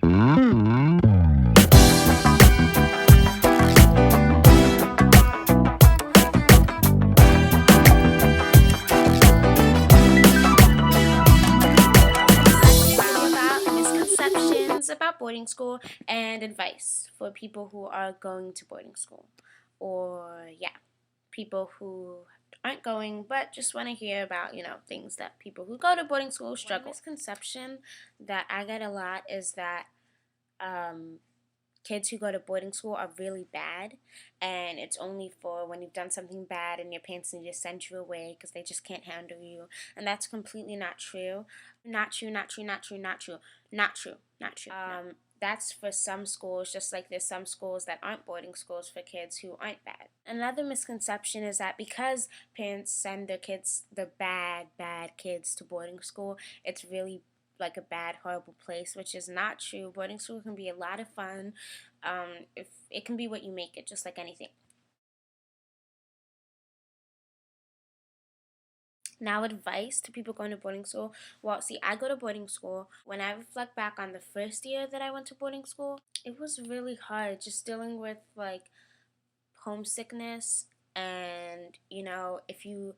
About misconceptions about boarding school and advice for people who are going to boarding school, or people who aren't going but just want to hear about things that people who go to boarding school struggle. One misconception that I get a lot is that um, kids who go to boarding school are really bad, and it's only for when you've done something bad and your parents need to send you away because they just can't handle you. And that's completely not true. Not true, not true, not true, not true, not true, not true. That's for some schools, just like there's some schools that aren't boarding schools for kids who aren't bad. Another misconception is that because parents send their kids, the bad kids, to boarding school, it's really like a bad, horrible place, which is not true. Boarding school can be a lot of fun. If it can be what you make it, just like anything. Now, advice to people going to boarding school. Well, see, I go to boarding school. When I reflect back on the first year that I went to boarding school, it was really hard just dealing with like homesickness, and if you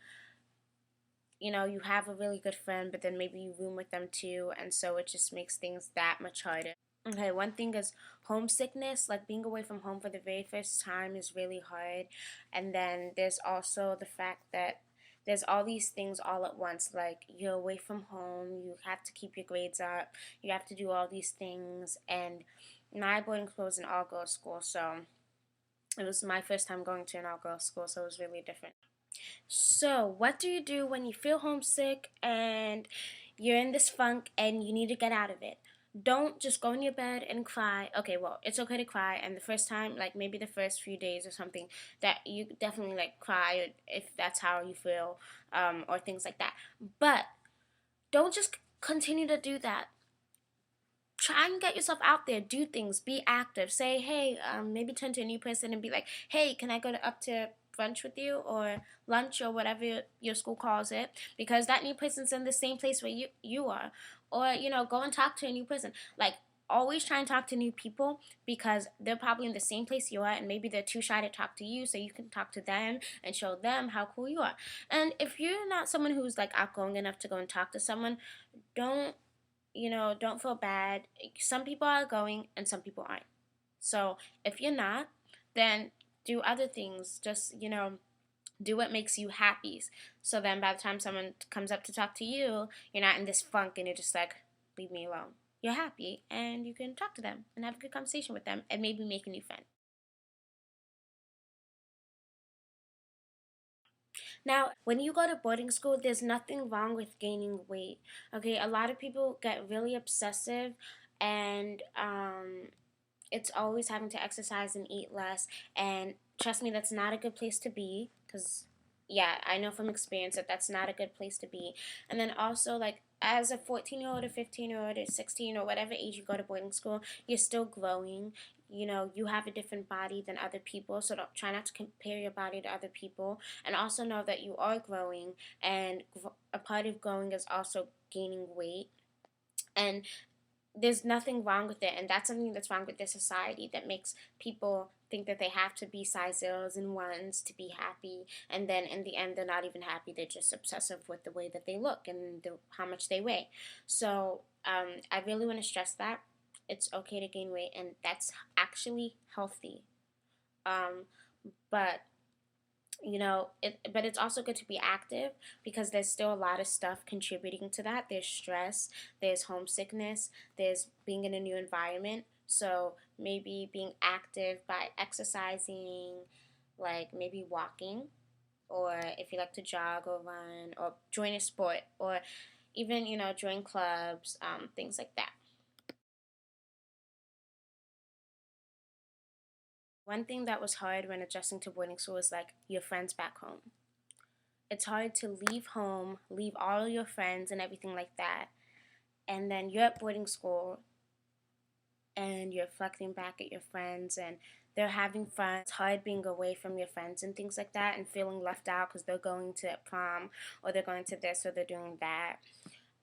have a really good friend, but then maybe you room with them too, and so it just makes things that much harder. Okay, one thing is homesickness, like being away from home for the very first time is really hard. And then there's also the fact that there's all these things all at once, like you're away from home, you have to keep your grades up, you have to do all these things. And my boarding school was an all-girls school, so it was my first time going to an all-girls school, so it was really different. So, what do you do when you feel homesick and you're in this funk and you need to get out of it? Don't just go in your bed and cry. Okay, well, it's okay to cry, and the first time, like maybe the first few days or something, that you definitely like cry if that's how you feel, or things like that. But don't just continue to do that. Try and get yourself out there, do things, be active. Say, hey, maybe turn to a new person and be like, hey, can I go up to brunch with you, or lunch, or whatever your school calls it, because that new person's in the same place where you are. Or go and talk to a new person. Like, always try and talk to new people, because they're probably in the same place you are, and maybe they're too shy to talk to you, so you can talk to them and show them how cool you are. And if you're not someone who's like outgoing enough to go and talk to someone, don't don't feel bad. Some people are going and some people aren't. So if you're not, then do other things. Just, do what makes you happy. So then by the time someone comes up to talk to you, you're not in this funk and you're just like, leave me alone. You're happy and you can talk to them and have a good conversation with them and maybe make a new friend. Now, when you go to boarding school, there's nothing wrong with gaining weight. Okay, a lot of people get really obsessive, and it's always having to exercise and eat less. And trust me, that's not a good place to be, because yeah, I know from experience that that's not a good place to be. And then also, like, as a 14-year-old or 15-year-old or 16 or whatever age you go to boarding school, you're still growing. You have a different body than other people, so don't try not to compare your body to other people. And also know that you are growing, and a part of growing is also gaining weight. And there's nothing wrong with it, and that's something that's wrong with this society that makes people think that they have to be size zeros and ones to be happy, and then in the end they're not even happy. They're just obsessive with the way that they look and how much they weigh. So I really want to stress that it's okay to gain weight, and that's actually healthy. um, but but it's also good to be active, because there's still a lot of stuff contributing to that. There's stress, there's homesickness, there's being in a new environment. So maybe being active by exercising, like maybe walking, or if you like to jog or run or join a sport, or even join clubs, things like that. One thing that was hard when adjusting to boarding school is like your friends back home. It's hard to leave home, leave all your friends and everything like that, and then you're at boarding school and you're reflecting back at your friends and they're having fun. It's hard being away from your friends and things like that, and feeling left out because they're going to prom, or they're going to this, or they're doing that.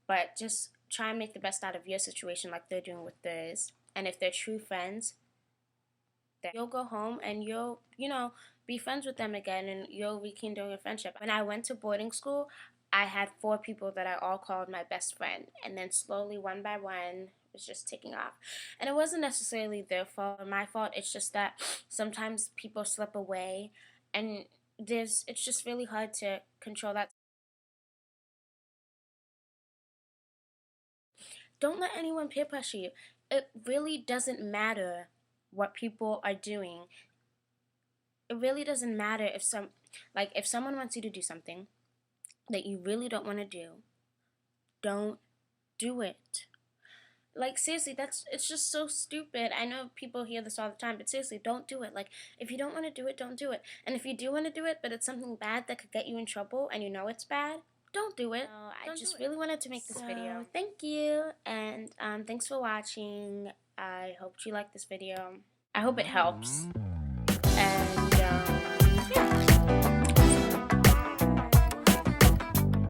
But just try and make the best out of your situation like they're doing with theirs. and if they're true friends, then you'll go home and you'll, be friends with them again, and you'll rekindle your friendship. When I went to boarding school, I had 4 people that I all called my best friend, and then slowly, one by one, it was just ticking off. And it wasn't necessarily their fault or my fault. It's just that sometimes people slip away, and it's just really hard to control that. Don't let anyone peer pressure you. It really doesn't matter what people are doing. It really doesn't matter if someone wants you to do something that you really don't want to do, don't do it. Like, seriously, it's just so stupid. I know people hear this all the time, but seriously, don't do it. Like, if you don't want to do it, don't do it. And if you do want to do it, but it's something bad that could get you in trouble and you know it's bad, don't do it. I just really wanted to make this video. Thank you, and thanks for watching. I hope you like this video. I hope it helps.